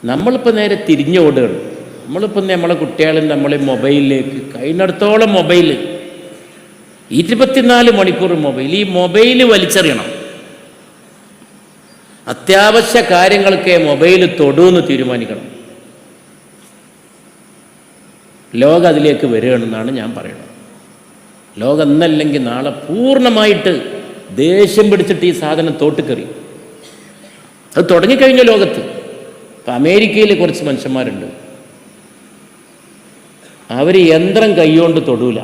നമ്മളിപ്പോൾ നേരെ തിരിഞ്ഞോടുകയാണ്. നമ്മളിപ്പോൾ നമ്മളെ കുട്ടികളും നമ്മളെ മൊബൈലിലേക്ക് കഴിഞ്ഞിടത്തോളം മൊബൈൽ 24 മണിക്കൂർ മൊബൈൽ. ഈ മൊബൈൽ വലിച്ചെറിയണം. അത്യാവശ്യ കാര്യങ്ങൾക്ക് മൊബൈൽ തൊടുമെന്ന് തീരുമാനിക്കണം. ലോകം അതിലേക്ക് വരികയാണെന്നാണ് ഞാൻ പറയുന്നത്. ലോകം എന്നല്ലെങ്കിൽ നാളെ പൂർണ്ണമായിട്ട് ദേഷ്യം പിടിച്ചിട്ട് ഈ സാധനം തോട്ടുകയറി. അത് തുടങ്ങിക്കഴിഞ്ഞ ലോകത്ത്. ഇപ്പം അമേരിക്കയിൽ കുറച്ച് മനുഷ്യന്മാരുണ്ട്, അവർ യന്ത്രം കൈകൊണ്ട് തൊടൂല.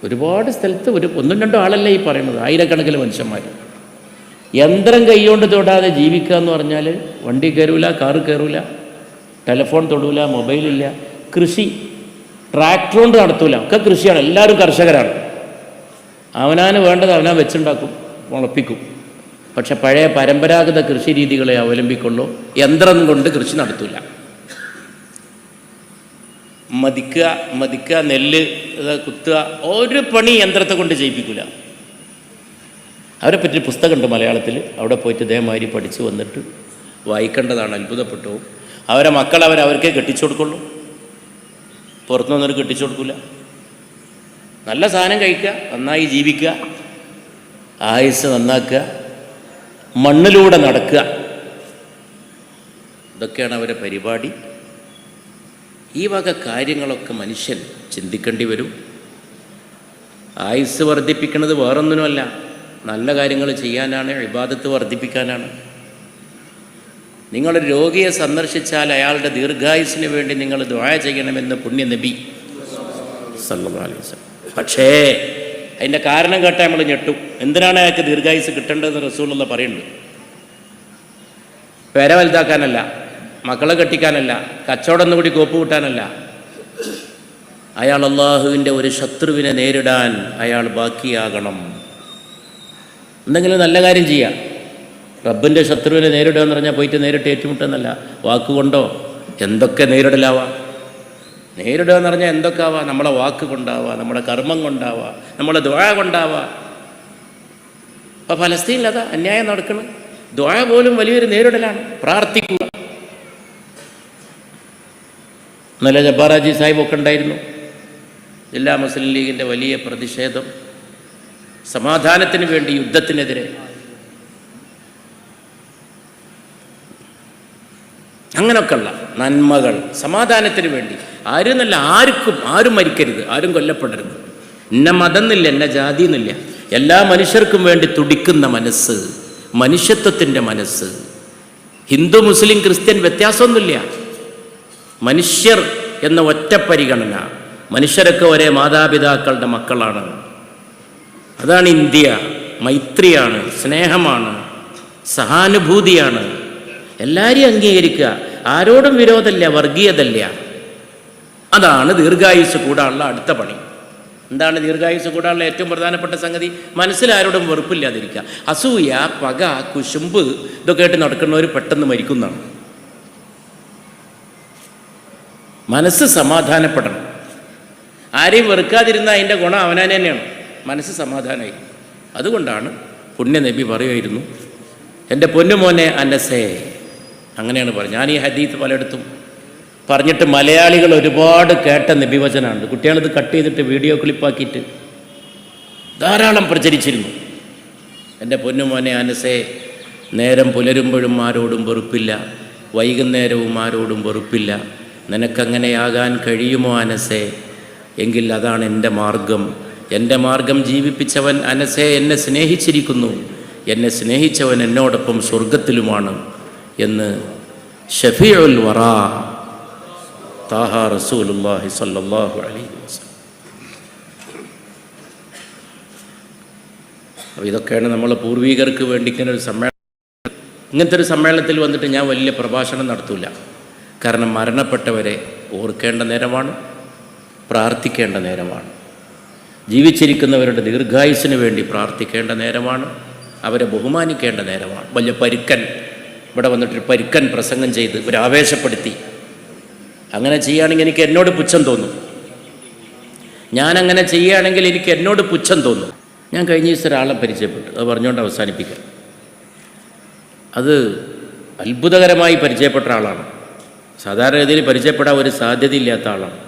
ഒരുപാട് സ്ഥലത്ത് ഒന്നും രണ്ടോ ആളല്ല ഈ പറയുന്നത്, ആയിരക്കണക്കിന് മനുഷ്യന്മാർ. യന്ത്രം കൈകൊണ്ട് തൊടാതെ ജീവിക്കുക എന്ന് പറഞ്ഞാൽ വണ്ടി കയറൂല, കാറ് കയറൂല, ടെലിഫോൺ തൊടൂല, മൊബൈലില്ല. കൃഷി ട്രാക്ടർ കൊണ്ട് നടത്തൂല, ഒക്കെ കൃഷിയാണ്. എല്ലാവരും കർഷകരാണ്. അവനാന് വേണ്ടത് അവനാ വെച്ചുണ്ടാക്കും, മുളപ്പിക്കും. പക്ഷെ പഴയ പരമ്പരാഗത കൃഷി രീതികളെ അവലംബിക്കുള്ളൂ. യന്ത്രം കൊണ്ട് കൃഷി നടത്തൂല. മതിക്കുക, നെല്ല് കുത്തുക, ഒരു പണി യന്ത്രത്തെ കൊണ്ട് ചെയ്യിപ്പിക്കില്ല. അവരെ പറ്റി പുസ്തകമുണ്ട് മലയാളത്തിൽ. അവിടെ പോയിട്ട് ഇതേമാതിരി പഠിച്ച് വന്നിട്ട് വായിക്കേണ്ടതാണ്. അത്ഭുതപ്പെട്ടു. അവരെ മക്കൾ അവരവർക്കേ കെട്ടിച്ചു കൊടുക്കുള്ളൂ, പുറത്തുനിന്നൊരു കെട്ടിച്ചു കൊടുക്കില്ല. നല്ല സാധനം കഴിക്കുക, നന്നായി ജീവിക്കുക, ആയുസ് നന്നാക്കുക, മണ്ണിലൂടെ നടക്കുക, ഇതൊക്കെയാണ് അവരെ പരിപാടി. ഈ വക കാര്യങ്ങളൊക്കെ മനുഷ്യൻ ചിന്തിക്കേണ്ടി വരും. ആയുസ് വർദ്ധിപ്പിക്കുന്നത് വേറൊന്നിനുമല്ല, നല്ല കാര്യങ്ങൾ ചെയ്യാനാണ്, ഇബാദത്ത് വർദ്ധിപ്പിക്കാനാണ്. നിങ്ങളൊരു രോഗിയെ സന്ദർശിച്ചാൽ അയാളുടെ ദീർഘായുസിന് വേണ്ടി നിങ്ങൾ ദുആ ചെയ്യണമെന്ന് പുണ്യ നബി സല്ലല്ലാഹു അലൈഹി വസല്ലം. പക്ഷേ അതിൻ്റെ കാരണം കേട്ടാൽ നമ്മൾ ഞെട്ടും. എന്തിനാണ് അയാൾക്ക് ദീർഘായുസ് കിട്ടേണ്ടതെന്ന് റസൂലുള്ളാഹി പറയുന്നുണ്ട്. പെര വലുതാക്കാനല്ല, മക്കളെ കെട്ടിക്കാനല്ല, കച്ചവടം കൂടി കോപ്പ് കൂട്ടാനല്ല. അയാൾ അള്ളാഹുവിൻ്റെ ഒരു ശത്രുവിനെ നേരിടാൻ അയാൾ ബാക്കിയാകണം. എന്തെങ്കിലും നല്ല കാര്യം ചെയ്യുക. റബ്ബിൻ്റെ ശത്രുവിനെ നേരിടുക എന്ന് പറഞ്ഞാൽ പോയിട്ട് നേരിട്ട് ഏറ്റുമുട്ടെന്നല്ല, വാക്കുകൊണ്ടോ എന്തൊക്കെ നേരിടലാവാം. നേരിടുക എന്ന് പറഞ്ഞാൽ എന്തൊക്കെ ആവാം. നമ്മളെ വാക്ക് കൊണ്ടാവാം, നമ്മുടെ കർമ്മം കൊണ്ടാവാം, നമ്മളെ ദുആ കൊണ്ടാവാം. അപ്പോൾ ഫലസ്തീനിൽ അതാ അന്യായം നടക്കണം. ദുആ പോലും വലിയൊരു നേരിടലാണ്. പ്രാർത്ഥിക്കുക. ഇന്നലെ ജബ്ബാറാജി സാഹിബ് ഒക്കെ ഉണ്ടായിരുന്നു. ജില്ലാ മുസ്ലിം ലീഗിൻ്റെ വലിയ പ്രതിഷേധം, സമാധാനത്തിന് വേണ്ടി, യുദ്ധത്തിനെതിരെ. അങ്ങനെയൊക്കെയുള്ള നന്മകൾ സമാധാനത്തിന് വേണ്ടി. ആരുന്നല്ല, ആരും മരിക്കരുത്, ആരും കൊല്ലപ്പെടരുത്. എന്നെ മതം എന്നില്ല, എന്നെ ജാതി എന്നില്ല. എല്ലാ മനുഷ്യർക്കും വേണ്ടി തുടിക്കുന്ന മനസ്സ്, മനുഷ്യത്വത്തിൻ്റെ മനസ്സ്. ഹിന്ദു മുസ്ലിം ക്രിസ്ത്യൻ വ്യത്യാസമൊന്നുമില്ല. മനുഷ്യർ എന്ന ഒറ്റ പരിഗണന. മനുഷ്യരൊക്കെ ഒരേ മാതാപിതാക്കളുടെ മക്കളാണ്. അതാണ് ഇന്ത്യ. മൈത്രിയാണ്, സ്നേഹമാണ്, സഹാനുഭൂതിയാണ്. എല്ലാവരെയും അംഗീകരിക്കുക. ആരോടും വിരോധമില്ല, വർഗീയതല്ല. അതാണ് ദീർഘായുസ് കൂടാനുള്ള അടുത്ത പണി. എന്താണ് ദീർഘായുസ് കൂടാനുള്ള ഏറ്റവും പ്രധാനപ്പെട്ട സംഗതി? മനസ്സിലാരോടും വെറുപ്പില്ലാതിരിക്കുക. അസൂയ, പക, കുശുമ്പ് ഇതൊക്കെ ആയിട്ട് നടക്കുന്നവർ പെട്ടെന്ന് മരിക്കുന്നതാണ്. മനസ്സ് സമാധാനപ്പെടണം. ആരെയും വെറുക്കാതിരുന്ന അതിൻ്റെ ഗുണം അവനാൻ തന്നെയാണ്. മനസ്സ് സമാധാനമായി. അതുകൊണ്ടാണ് പുണ്യ നബി പറയുമായിരുന്നു, എൻ്റെ പൊന്നുമോനെ അനസേ. അങ്ങനെയാണ് പറഞ്ഞത്. ഞാൻ ഈ ഹദീത്ത് പലയിടത്തും പറഞ്ഞിട്ട് മലയാളികൾ ഒരുപാട് കേട്ട നബിവചനമാണ്. കുട്ടികളിത് കട്ട് ചെയ്തിട്ട് വീഡിയോ ക്ലിപ്പാക്കിയിട്ട് ധാരാളം പ്രചരിച്ചിരുന്നു. എൻ്റെ പൊന്നുമോനെ അനസേ, നേരം പുലരുമ്പോഴും ആരോടും വെറുപ്പില്ല, വൈകുന്നേരവും ആരോടും വെറുപ്പില്ല. നിനക്കങ്ങനെയാകാൻ കഴിയുമോ അനസേ? എങ്കിൽ അതാണ് എൻ്റെ മാർഗം. എൻ്റെ മാർഗം ജീവിപ്പിച്ചവൻ അനസേ എന്നെ സ്നേഹിച്ചിരിക്കുന്നു. എന്നെ സ്നേഹിച്ചവൻ എന്നോടൊപ്പം സ്വർഗത്തിലുമാണ് എന്ന് ഷഫീഉൽ വറാ താഹ റസൂലുള്ളാഹി സ്വല്ലല്ലാഹു അലൈഹി വസല്ലം. അപ്പോൾ ഇതൊക്കെയാണ് നമ്മൾ പൂർവികർക്ക് വേണ്ടി ഇങ്ങനെ ഒരു സമ്മേളനം. ഇങ്ങനത്തെ ഒരു സമ്മേളനത്തിൽ വന്നിട്ട് ഞാൻ വലിയ പ്രഭാഷണം നടത്തൂല. കാരണം മരണപ്പെട്ടവരെ ഓർക്കേണ്ട നേരമാണ്, പ്രാർത്ഥിക്കേണ്ട നേരമാണ്. ജീവിച്ചിരിക്കുന്നവരുടെ ദീർഘായുസ്സിന് വേണ്ടി പ്രാർത്ഥിക്കേണ്ട നേരമാണ്, അവരെ ബഹുമാനിക്കേണ്ട നേരമാണ്. വലിയ പരുക്കൻ ഇവിടെ വന്നിട്ടൊരു പരുക്കൻ പ്രസംഗം ചെയ്ത് ഒരു ആവേശപ്പെടുത്തി അങ്ങനെ ചെയ്യുകയാണെങ്കിൽ എനിക്ക് എന്നോട് പുച്ഛം തോന്നും. ഞാനങ്ങനെ ചെയ്യുകയാണെങ്കിൽ എനിക്ക് എന്നോട് പുച്ഛം തോന്നും. ഞാൻ കഴിഞ്ഞ ദിവസം ഒരാളെ പരിചയപ്പെട്ടു, അത് പറഞ്ഞുകൊണ്ട് അവസാനിപ്പിക്കാം. അത് അത്ഭുതകരമായി പരിചയപ്പെട്ട ആളാണ്. സാധാരണ രീതിയിൽ പരിചയപ്പെടാൻ ഒരു സാധ്യതയില്ലാത്ത ആളാണ്.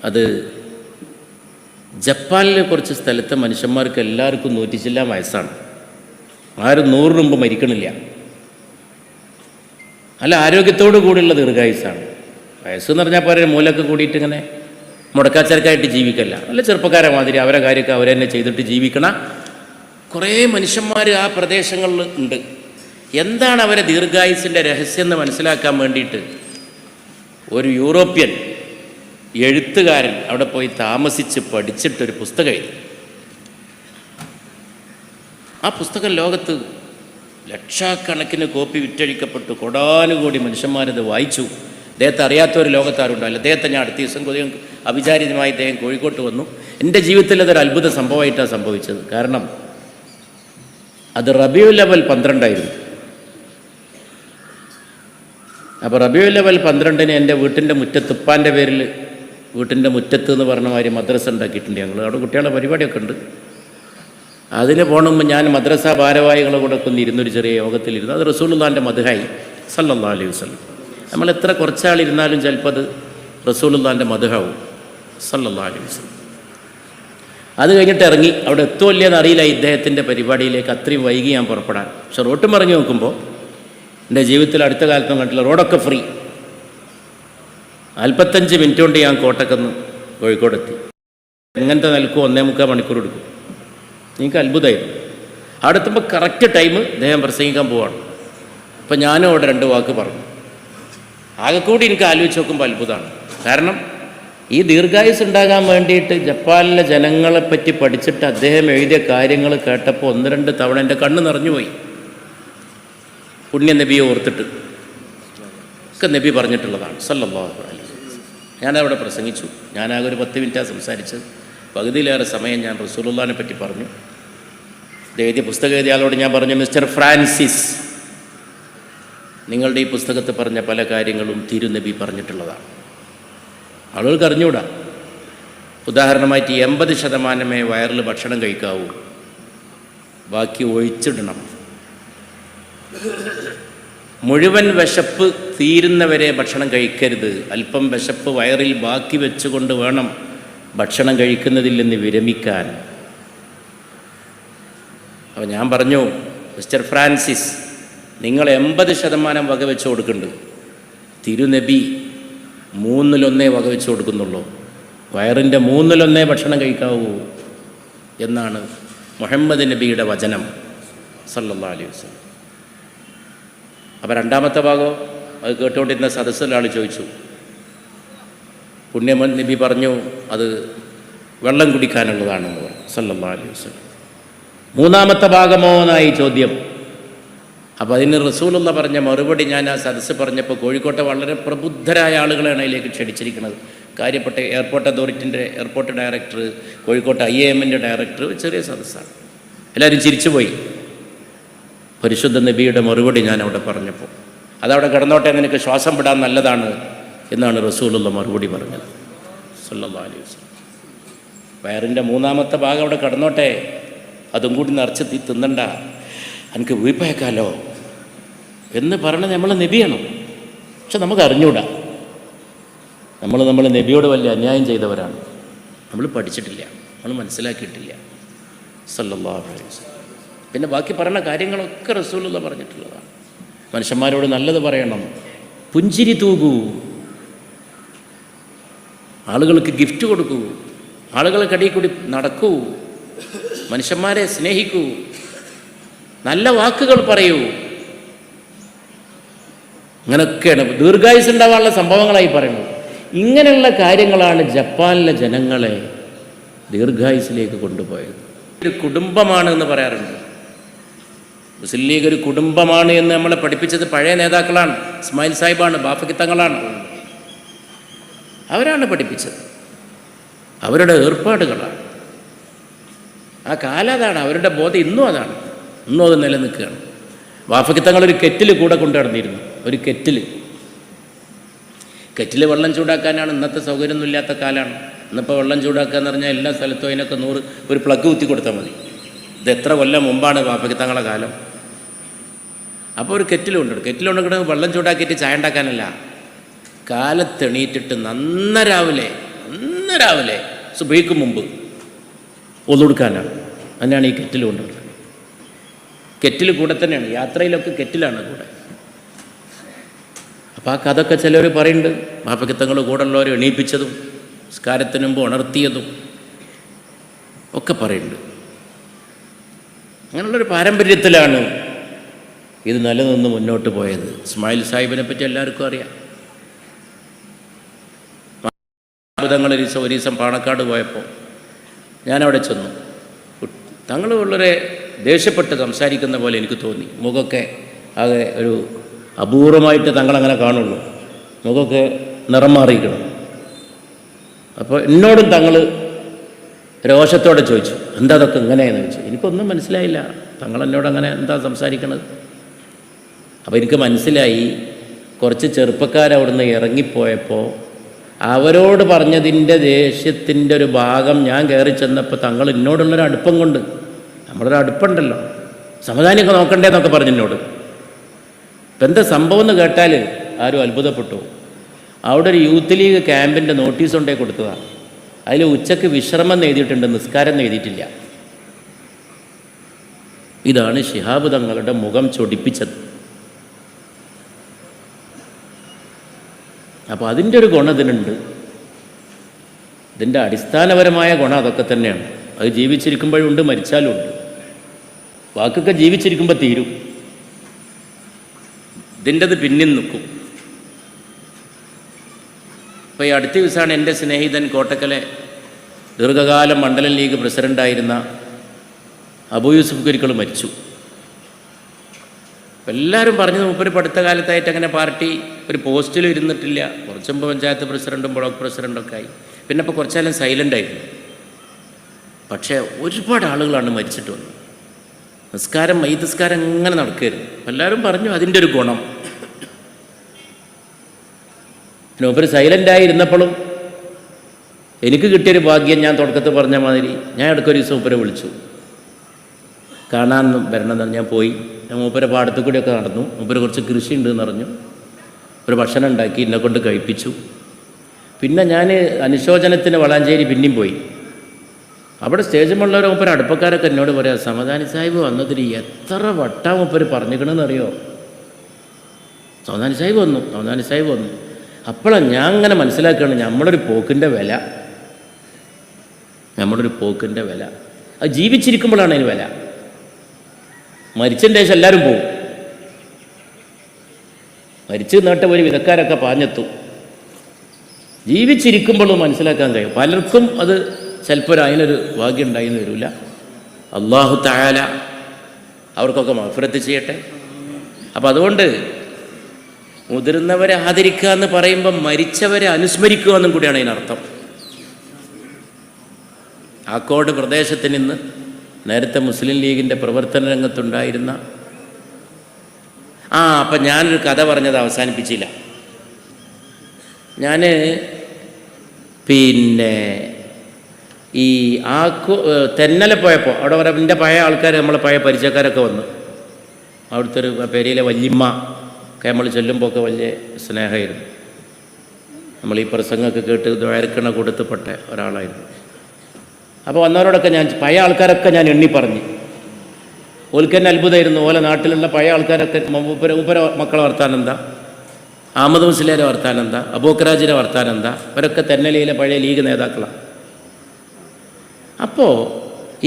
അത് ജപ്പാനിലെ കുറച്ച് സ്ഥലത്തെ മനുഷ്യന്മാർക്ക് എല്ലാവർക്കും 100 വയസ്സാണ്. ആരും 100 മുമ്പ് മരിക്കണില്ല. നല്ല ആരോഗ്യത്തോടു കൂടിയുള്ള ദീർഘായുസ്സാണ്. വയസ്സെന്ന് പറഞ്ഞാൽ പോലെ മൂലൊക്കെ കൂടിയിട്ട് ഇങ്ങനെ മുടക്കാച്ചരക്കായിട്ട് ജീവിക്കല്ല. നല്ല ചെറുപ്പക്കാരെ മാതിരി അവരെ കാര്യമൊക്കെ അവരെന്നെ ചെയ്തിട്ട് ജീവിക്കണ കുറേ മനുഷ്യന്മാർ ആ പ്രദേശങ്ങളിൽ ഉണ്ട്. എന്താണ് അവരെ ദീർഘായുസിൻ്റെ രഹസ്യം എന്ന് മനസ്സിലാക്കാൻ വേണ്ടിയിട്ട് ഒരു യൂറോപ്യൻ എഴുത്തുകാരൻ അവിടെ പോയി താമസിച്ച് പഠിച്ചിട്ടൊരു പുസ്തകം എഴുതി. ആ പുസ്തകം ലോകത്ത് ലക്ഷക്കണക്കിന് കോപ്പി വിറ്റഴിക്കപ്പെട്ടു. കോടാനുകോടി മനുഷ്യന്മാരത് വായിച്ചു. അദ്ദേഹത്തെ അറിയാത്തൊരു ലോകത്താരുണ്ടാവില്ല. അദ്ദേഹത്തെ ഞാൻ അടുത്ത ദിവസം അവിചാരിതമായി അദ്ദേഹം കോഴിക്കോട്ട് വന്നു. എൻ്റെ ജീവിതത്തിൽ അതൊരു അത്ഭുത സംഭവമായിട്ടാണ് സംഭവിച്ചത്. കാരണം അത് റബീഉൽ അവ്വൽ 12 അപ്പോൾ റബീഉൽ അവ്വൽ 12 എൻ്റെ വീട്ടിൻ്റെ മുറ്റത്ത്, ഉപ്പാൻ്റെ പേരിൽ വീട്ടിൻ്റെ മുറ്റത്ത് എന്ന് പറഞ്ഞ മാതിരി മദ്രസ ഉണ്ടാക്കിയിട്ടുണ്ട്. ഞങ്ങൾ അവിടെ കുട്ടികളുടെ പരിപാടിയൊക്കെ ഉണ്ട്. അതിന് പോകണമെന്ന് ഞാൻ മദ്രസ ഭാരവാഹികളെ കൂടെ ഒക്കെ ഒന്ന് ഇരുന്നൊരു ചെറിയ യോഗത്തിലിരുന്നു. അത് റസൂലുള്ളാഹിൻ്റെ മദ്ഹായി സല്ലല്ലാഹു അലൈഹി വസല്ലം. നമ്മൾ എത്ര കുറച്ചാളിരുന്നാലും ചിലപ്പോൾ അത് റസൂലുള്ളാഹിൻ്റെ മദ്ഹാവും സല്ലല്ലാഹു അലൈഹി വസല്ലം. അത് കഴിഞ്ഞിട്ട് ഇറങ്ങി. അവിടെ എത്തുമല്ലേന്ന് അറിയില്ല ഇദ്ദേഹത്തിൻ്റെ പരിപാടിയിലേക്ക്. അത്രയും വൈകി ഞാൻ പുറപ്പെടാൻ. പക്ഷെ റോട്ടും ഇറങ്ങി നോക്കുമ്പോൾ എൻ്റെ ജീവിതത്തിൽ അടുത്ത കാലത്തൊന്നും കണ്ടില്ല. റോഡൊക്കെ ഫ്രീ. 45 മിനിറ്റ് കൊണ്ട് ഞാൻ കോട്ടക്കുന്ന് കോഴിക്കോടെത്തി. ഇങ്ങനത്തെ നിൽക്കും 1.25 മണിക്കൂർ എടുക്കും. എനിക്ക് അത്ഭുതമായിരുന്നു. അവിടെ എത്തുമ്പോൾ കറക്റ്റ് ടൈം അദ്ദേഹം പ്രസംഗിക്കാൻ പോവാണ്. അപ്പം ഞാനും അവിടെ 2 വാക്ക് പറഞ്ഞു. ആകെക്കൂടി എനിക്ക് ആലോചിച്ച് നോക്കുമ്പോൾ അത്ഭുതമാണ്. കാരണം ഈ ദീർഘായുസ് ഉണ്ടാകാൻ വേണ്ടിയിട്ട് ജപ്പാനിലെ ജനങ്ങളെപ്പറ്റി പഠിച്ചിട്ട് അദ്ദേഹം എഴുതിയ കാര്യങ്ങൾ കേട്ടപ്പോൾ 1-2 തവണ എൻ്റെ കണ്ണ് നിറഞ്ഞുപോയി. പുണ്യ നബിയെ ഓർത്തിട്ട് ഒക്കെ നബി പറഞ്ഞിട്ടുള്ളതാണ് സല്ലല്ലാഹു അലൈഹി വസല്ലം. ഞാനവിടെ പ്രസംഗിച്ചു. ഞാനാകെ ഒരു 10 മിനിറ്റാണ് സംസാരിച്ചത്. പകുതിയിലേറെ സമയം ഞാൻ റസൂലുള്ളാഹിനെ പറ്റി പറഞ്ഞു. എഴുതിയ പുസ്തകം എഴുതിയ ആളോട് ഞാൻ പറഞ്ഞു, മിസ്റ്റർ ഫ്രാൻസിസ്, നിങ്ങളുടെ ഈ പുസ്തകത്തിൽ പറഞ്ഞ പല കാര്യങ്ങളും തിരുനബി പറഞ്ഞിട്ടുള്ളതാണ്. ആളുകൾക്ക് അറിഞ്ഞൂടാ. ഉദാഹരണമായിട്ട് 80% വയറിൽ ഭക്ഷണം കഴിക്കാവൂ, ബാക്കി ഒഴിച്ചിടണം. മുഴുവൻ വിശപ്പ് തീരുന്നവരെ ഭക്ഷണം കഴിക്കരുത്. അല്പം വിശപ്പ് വയറിൽ ബാക്കി വെച്ചുകൊണ്ട് വേണം ഭക്ഷണം കഴിക്കുന്നതിൽ നിന്ന് വിരമിക്കാൻ. അപ്പോൾ ഞാൻ പറഞ്ഞു, മിസ്റ്റർ ഫ്രാൻസിസ്, നിങ്ങൾ 80% വകവെച്ച് കൊടുക്കുന്നുണ്ട്. തിരുനബി 1/3 വകവെച്ച് കൊടുക്കുന്നുള്ളൂ. വയറിൻ്റെ 1/3 ഭക്ഷണം കഴിക്കാവൂ എന്നാണ് മുഹമ്മദ് നബിയുടെ വചനം സല്ലല്ലാഹു അലൈഹി വസല്ലം. അപ്പോൾ 2ാമത്തെ ഭാഗം അത് കേട്ടുകൊണ്ടിരുന്ന സദസ്സിലൊരാൾ ചോദിച്ചു. പുണ്യമൻ നബി പറഞ്ഞു അത് വെള്ളം കുടിക്കാനുള്ളതാണെന്ന് പറഞ്ഞു സല്ലല്ലാഹു അലൈഹി വസല്ലം. 3ാമത്തെ ഭാഗമോ എന്നായി ചോദ്യം. അപ്പോൾ അതിന് റസൂലുള്ള പറഞ്ഞ മറുപടി ഞാൻ ആ സദസ്സ് പറഞ്ഞപ്പോൾ കോഴിക്കോട്ടെ വളരെ പ്രബുദ്ധരായ ആളുകളാണ് അതിലേക്ക് ക്ഷണിച്ചിരിക്കുന്നത്. കാര്യപ്പെട്ട എയർപോർട്ട് അതോറിറ്റിൻ്റെ എയർപോർട്ട് ഡയറക്ടർ, കോഴിക്കോട്ടെ IAMൻ്റെ ഡയറക്ടർ, ചെറിയ സദസ്സാണ്. എല്ലാവരും ചിരിച്ചുപോയി. പരിശുദ്ധ നബിയുടെ മറുപടി ഞാൻ അവിടെ പറഞ്ഞപ്പോൾ, അതവിടെ കിടന്നോട്ടെ, നിനക്ക് ശ്വാസം വിടാൻ നല്ലതാണ് എന്നാണ് റസൂലുള്ള മറുപടി പറഞ്ഞത് സല്ലല്ലാഹു അലൈഹി വസല്ലം. വയറിൻ്റെ 3ാമത്തെ ഭാഗം അവിടെ കിടന്നോട്ടെ, അതും കൂടി നിറച്ച് തിന്നണ്ട, എനിക്ക് വീപ്പയക്കാലോ എന്ന് പറഞ്ഞത് നമ്മൾ നബിയാണ്. പക്ഷെ നമുക്ക് അറിഞ്ഞൂടാ. നമ്മൾ നബിയോട് വലിയ അന്യായം ചെയ്തവരാണ്. നമ്മൾ പഠിച്ചിട്ടില്ല, നമ്മൾ മനസ്സിലാക്കിയിട്ടില്ല സല്ലല്ലാഹു അലൈഹി വസല്ലം. പിന്നെ ബാക്കി പറയുന്ന കാര്യങ്ങളൊക്കെ റസൂലുള്ള പറഞ്ഞിട്ടുള്ളതാണ്. മനുഷ്യന്മാരോട് നല്ലത് പറയണം, പുഞ്ചിരി തൂകൂ, ആളുകൾക്ക് ഗിഫ്റ്റ് കൊടുക്കൂ, ആളുകൾക്കിടയിൽ കൂടി നടക്കൂ, മനുഷ്യന്മാരെ സ്നേഹിക്കൂ, നല്ല വാക്കുകൾ പറയൂ. അങ്ങനെയൊക്കെയാണ് ദീർഘായുസ് ഉണ്ടാവാനുള്ള സംഭവങ്ങളായി പറയുന്നത്. ഇങ്ങനെയുള്ള കാര്യങ്ങളാണ് ജപ്പാനിലെ ജനങ്ങളെ ദീർഘായുസിലേക്ക് കൊണ്ടുപോയത്. ഒരു കുടുംബമാണ് എന്ന് പറയാറുണ്ട്. മുസ്ലിം ലീഗ് ഒരു കുടുംബമാണ് എന്ന് നമ്മളെ പഠിപ്പിച്ചത് പഴയ നേതാക്കളാണ്. ഇസ്മായിൽ സാഹിബാണ്, ബാഫക്കി തങ്ങളാണ്. അവരാണ് പഠിപ്പിച്ചത്. അവരുടെ ഏർപ്പാടുകളാണ്. ആ കാലം അതാണ്. അവരുടെ ബോധം ഇന്നും അതാണ്. ഇന്നും അത് നിലനിൽക്കുകയാണ്. ബാഫക്കി തങ്ങളൊരു കെറ്റിൽ കൂടെ കൊണ്ടു നടന്നിരുന്നു. ഒരു കെറ്റിൽ വെള്ളം ചൂടാക്കാനാണ്. ഇന്നത്തെ സൗകര്യമൊന്നും ഇല്ലാത്ത കാലമാണ്. ഇന്നിപ്പോൾ വെള്ളം ചൂടാക്കുക എന്ന് പറഞ്ഞാൽ എല്ലാ സ്ഥലത്തും അതിനൊക്കെ 100 ഒരു പ്ലഗ് കുത്തി കൊടുത്താൽ മതി. ഇത് എത്ര കൊല്ലം മുമ്പാണ് ബാഫക്കി തങ്ങളുടെ കാലം. അപ്പോൾ ഒരു കെറ്റിലുണ്ടെങ്കിൽ വെള്ളം ചൂടാക്കിയിട്ട് ചായ ഉണ്ടാക്കാനല്ല, കാലത്തെണീറ്റിട്ട് നന്ന രാവിലെ സുബഹിക്ക് മുമ്പ് ഒതുകൊടുക്കാനാണ്. അതിനാണ് ഈ കെറ്റിൽ കൊണ്ടുവരുന്നത്. കെറ്റിൽ കൂടെ തന്നെയാണ്, യാത്രയിലൊക്കെ കെറ്റിലാണ് കൂടെ. അപ്പോൾ ആ കഥയൊക്കെ ചിലർ പറയുന്നുണ്ട്. ബാപ്പയ്ക്ക് തങ്ങൾ കൂടെ ഉള്ളവരെ എണീപ്പിച്ചതും നിസ്കാരത്തിന് മുമ്പ് ഉണർത്തിയതും ഒക്കെ പറയുന്നുണ്ട്. അങ്ങനെയുള്ളൊരു പാരമ്പര്യത്തിലാണ് ഇത് നിലനിന്ന് മുന്നോട്ട് പോയത്. ഇസ്മായിൽ സാഹിബിനെ പറ്റി എല്ലാവർക്കും അറിയാം. തങ്ങൾ ഒരു ദിവസം പാണക്കാട് പോയപ്പോൾ ഞാനവിടെ ചെന്നു. തങ്ങൾ വളരെ ദേഷ്യപ്പെട്ട് സംസാരിക്കുന്ന പോലെ എനിക്ക് തോന്നി. മുഖമൊക്കെ ആകെ ഒരു അപൂർവമായിട്ട് തങ്ങളങ്ങനെ കാണുള്ളൂ. മുഖമൊക്കെ നിറം മാറിയിരിക്കണം. അപ്പോൾ എന്നോടും തങ്ങൾ രോഷത്തോടെ ചോദിച്ചു, എന്താ അതൊക്കെ ഇങ്ങനെയെന്ന് ചോദിച്ചു. എനിക്കൊന്നും മനസ്സിലായില്ല. തങ്ങൾ എന്നോട് അങ്ങനെ എന്താ സംസാരിക്കണത്. അപ്പോൾ എനിക്ക് മനസ്സിലായി, കുറച്ച് ചെറുപ്പക്കാരവിടുന്ന് ഇറങ്ങിപ്പോയപ്പോൾ അവരോട് പറഞ്ഞതിൻ്റെ ദേഷ്യത്തിൻ്റെ ഒരു ഭാഗം ഞാൻ കയറി ചെന്നപ്പോൾ തങ്ങൾ എന്നോടുള്ളൊരു അടുപ്പം കൊണ്ട്, നമ്മളൊരു അടുപ്പുണ്ടല്ലോ, സമാധാനമൊക്കെ നോക്കണ്ടേന്നൊക്കെ പറഞ്ഞു എന്നോട്. ഇപ്പം എന്താ സംഭവം എന്ന് കേട്ടാൽ ആരും അത്ഭുതപ്പെട്ടു. അവിടെ ഒരു യൂത്ത് ലീഗ് ക്യാമ്പിൻ്റെ നോട്ടീസ് കൊണ്ടേ കൊടുത്തതാണ്. അതിൽ ഉച്ചയ്ക്ക് വിശ്രമം എഴുതിയിട്ടുണ്ട്, നിസ്കാരം എഴുതിയിട്ടില്ല. ഇതാണ് ശിഹാബ് തങ്ങളുടെ മുഖം ചൊടിപ്പിച്ചത്. അപ്പോൾ അതിൻ്റെ ഒരു ഗുണം ഇതിനുണ്ട്. ഇതിൻ്റെ അടിസ്ഥാനപരമായ ഗുണം അതൊക്കെ തന്നെയാണ്. അത് ജീവിച്ചിരിക്കുമ്പോഴുണ്ട്, മരിച്ചാലും ഉണ്ട്. വാക്കൊക്കെ ജീവിച്ചിരിക്കുമ്പോൾ തീരും, ഇതിൻ്റെത് പിന്നിൽ നിൽക്കും. അപ്പോൾ ഈ അടുത്ത ദിവസമാണ് എൻ്റെ സ്നേഹിതൻ കോട്ടക്കലെ ദീർഘകാലം മണ്ഡലം ലീഗ് പ്രസിഡൻ്റായിരുന്ന അബൂ യൂസുഫ് ഒരിക്കൽ മരിച്ചു. എല്ലാവരും പറഞ്ഞത് മൂപ്പര് അടുത്ത കാലത്തായിട്ട് അങ്ങനെ പാർട്ടി ഒരു പോസ്റ്റിലും ഇരുന്നിട്ടില്ല. കുറച്ച് മുമ്പ് പഞ്ചായത്ത് പ്രസിഡൻറ്റും ബ്ലോക്ക് പ്രസിഡൻ്റൊക്കെ ആയി. പിന്നെ ഇപ്പോൾ കുറച്ചാലും സൈലൻ്റ് ആയിരുന്നു. പക്ഷേ ഒരുപാട് ആളുകളാണ് മരിച്ചിട്ട് വന്നത്. നിസ്കാരം ഇങ്ങനെ നടക്കുകയായിരുന്നു. എല്ലാവരും പറഞ്ഞു അതിൻ്റെ ഒരു ഗുണം. മൂപ്പര് സൈലൻ്റായി ഇരുന്നപ്പോഴും എനിക്ക് കിട്ടിയൊരു ഭാഗ്യം, ഞാൻ തുടക്കത്തിൽ പറഞ്ഞ മാതിരി ഞാൻ ഇടയ്ക്കൊരു ദിവസം മൂപ്പരെ വിളിച്ചു, കാണാൻ വരണമെന്ന്. ഞാൻ പോയി. ഞാൻ മൂപ്പരെ പാടത്തു കൂടിയൊക്കെ നടന്നു. മൂപ്പര് കുറച്ച് കൃഷി ഉണ്ടെന്ന് പറഞ്ഞു. ഒരു ഭക്ഷണം ഉണ്ടാക്കി എന്നെ കൊണ്ട് കഴിപ്പിച്ചു. പിന്നെ ഞാൻ അനുശോചനത്തിന് വളാഞ്ചേരി പിന്നെയും പോയി. അവിടെ സ്റ്റേജിലുള്ളവർ മൂപ്പര് അടുപ്പക്കാരൊക്കെ എന്നോട് പറയാം, സമദാനി സാഹിബ് വന്നതിന് എത്ര വട്ടാ മൂപ്പര് പറഞ്ഞിക്കണമെന്നറിയോ. സമദാനി സാഹിബ് വന്നു. അപ്പോഴാണ് ഞാൻ അങ്ങനെ മനസ്സിലാക്കുകയാണ് നമ്മളൊരു പോക്കിൻ്റെ വില. അത് ജീവിച്ചിരിക്കുമ്പോഴാണ് അതിന് വില. മരിച്ചതിൻ്റെ ശേഷം എല്ലാവരും പോകും. മരിച്ചു നേട്ട ഒരു വിധക്കാരൊക്കെ പാഞ്ഞെത്തും. ജീവിച്ചിരിക്കുമ്പോഴും മനസ്സിലാക്കാൻ കഴിയും. പലർക്കും അത് ചിലപ്പോൾ അതിനൊരു ഭാഗ്യം ഉണ്ടായിന്ന് വരില്ല. അല്ലാഹു തആല അവർക്കൊക്കെ മഗ്ഫിറത്ത് ചെയ്യട്ടെ. അപ്പം അതുകൊണ്ട് മുതിർന്നവരെ ആദരിക്കുക എന്ന് പറയുമ്പം മരിച്ചവരെ അനുസ്മരിക്കുക എന്നും കൂടിയാണ് അതിനർത്ഥം. ആക്കോട് പ്രദേശത്ത് നിന്ന് നേരത്തെ മുസ്ലിം ലീഗിൻ്റെ പ്രവർത്തന രംഗത്തുണ്ടായിരുന്ന അപ്പം ഞാനൊരു കഥ പറഞ്ഞത് അവസാനിപ്പിച്ചില്ല. ഞാൻ പിന്നെ ഈ തെന്നലെ പോയപ്പോൾ അവിടെ വരെ എൻ്റെ പഴയ ആൾക്കാർ, നമ്മളെ പഴയ പരിചയക്കാരൊക്കെ വന്നു. അവിടുത്തെ ഒരു പെരിയിലെ വല്യമ്മ ഒക്കെ നമ്മൾ ചെല്ലുമ്പോൾ ഒക്കെ വലിയ സ്നേഹമായിരുന്നു. നമ്മൾ ഈ പ്രസംഗമൊക്കെ കേട്ട് ദ്വാരക്കണ കൊടുത്തപ്പെട്ട ഒരാളായിരുന്നു. അപ്പോൾ വന്നവരോടൊക്കെ ഞാൻ പഴയ ആൾക്കാരൊക്കെ ഞാൻ എണ്ണി പറഞ്ഞു. ഓൽക്ക് തന്നെ അത്ഭുതമായിരുന്നു. ഓലെ നാട്ടിലുള്ള പഴയ ആൾക്കാരൊക്കെ മൂപ്പര മക്കളെ വർത്താനം എന്താ, അഹമ്മദ് മുസ്ലിയാരെ വർത്താനം എന്താ, അബൂക്കറാജിൻ്റെ വർത്താനം എന്താ, അവരൊക്കെ തെന്നലയിലെ പഴയ ലീഗ് നേതാക്കളാണ്. അപ്പോൾ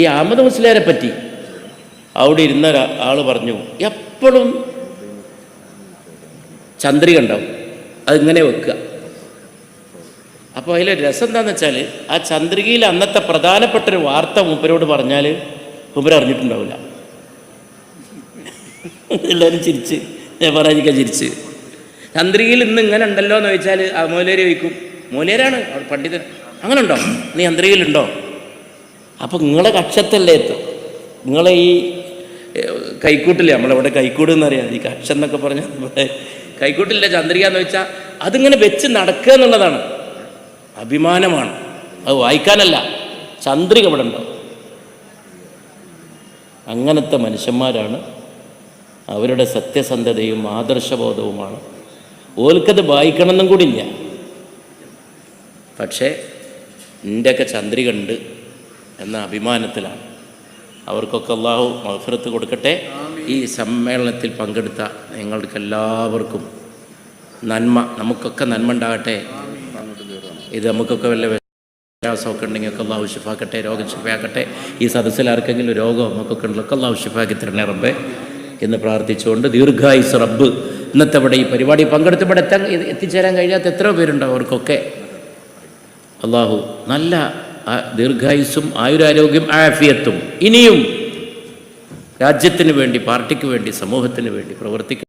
ഈ അഹമ്മദ് മുസ്ലിയാരെ പറ്റി അവിടെ ഇരുന്ന ആൾ പറഞ്ഞു, എപ്പോഴും ചന്ദ്രിക ഉണ്ടാവും, അതിങ്ങനെ വെക്കുക. അപ്പോൾ അതിലെ രസം എന്താണെന്ന് വെച്ചാൽ ആ ചന്ദ്രികയിൽ അന്നത്തെ പ്രധാനപ്പെട്ടൊരു വാർത്ത മൂപ്പരോട് പറഞ്ഞാൽ മൂപ്പർ അറിഞ്ഞിട്ടുണ്ടാവില്ല. എല്ലാവരും ചിരിച്ച്, ഞാൻ പറയാതിരിക്കാൻ ചിരിച്ച്. ചന്ദ്രികയിൽ ഇന്ന് ഇങ്ങനെ ഉണ്ടല്ലോ എന്ന് ചോദിച്ചാൽ ആ മൂലേര് ചോദിക്കും, മൂലേരാണ് പണ്ഡിതൻ, അങ്ങനെ ഉണ്ടോ, നീ ചന്ദ്രികയിലുണ്ടോ? അപ്പോൾ നിങ്ങളെ കക്ഷത്തല്ലേ എത്തും. നിങ്ങളെ ഈ കൈക്കൂട്ടില്ലേ, നമ്മളെവിടെ കൈക്കൂട് എന്നറിയാം, ഈ കക്ഷ എന്നൊക്കെ പറഞ്ഞാൽ കൈക്കൂട്ടില്ല ചന്ദ്രിക എന്ന് വെച്ചാൽ അതിങ്ങനെ വെച്ച് നടക്കുക എന്നുള്ളതാണ്, അഭിമാനമാണ്. അത് വായിക്കാനല്ല, ചന്ദ്രിക ഇവിടെ ഉണ്ടോ. അങ്ങനത്തെ മനുഷ്യന്മാരാണ് അവരുടെ സത്യസന്ധതയും ആദർശബോധവുമാണ്. ഓൽക്കത് വായിക്കണമെന്നും കൂടിയില്ല. പക്ഷേ എൻ്റെയൊക്കെ ചന്ദ്രിക ഉണ്ട് എന്ന അഭിമാനത്തിലാണ്. അവർക്കൊക്കെ അള്ളാഹു മഗ്ഫിറത്ത് കൊടുക്കട്ടെ. ഈ സമ്മേളനത്തിൽ പങ്കെടുത്ത നിങ്ങൾക്ക് എല്ലാവർക്കും നന്മ, നമുക്കൊക്കെ നന്മ ഉണ്ടാകട്ടെ. ഇത് നമുക്കൊക്കെ വല്ല വ്യത്യാസമൊക്കെ ഉണ്ടെങ്കിൽ ഒക്കെ അള്ളാഹു ശിഫാക്കട്ടെ, രോഗം ശിഫയാക്കട്ടെ. ഈ സദസ്സിൽ ആർക്കെങ്കിലും രോഗം നമുക്കൊക്കെ ഉള്ളതൊക്കെ അള്ളാഹു ശിഫാക്കി തരണേ റബ്ബേ എന്ന് പ്രാർത്ഥിച്ചുകൊണ്ട് ദീർഘായുസ് റബ്ബ് ഇന്നത്തെ ഇവിടെ ഈ പരിപാടി പങ്കെടുത്ത് ഇവിടെ എത്തിച്ചേരാൻ കഴിയാത്ത എത്രയോ പേരുണ്ടാവും. അവർക്കൊക്കെ അള്ളാഹു നല്ല ദീർഘായുസ്സും ആയുരാരോഗ്യം ആഫിയത്തും ഇനിയും രാജ്യത്തിന് വേണ്ടി, പാർട്ടിക്ക് വേണ്ടി, സമൂഹത്തിന് വേണ്ടി പ്രവർത്തിക്കും.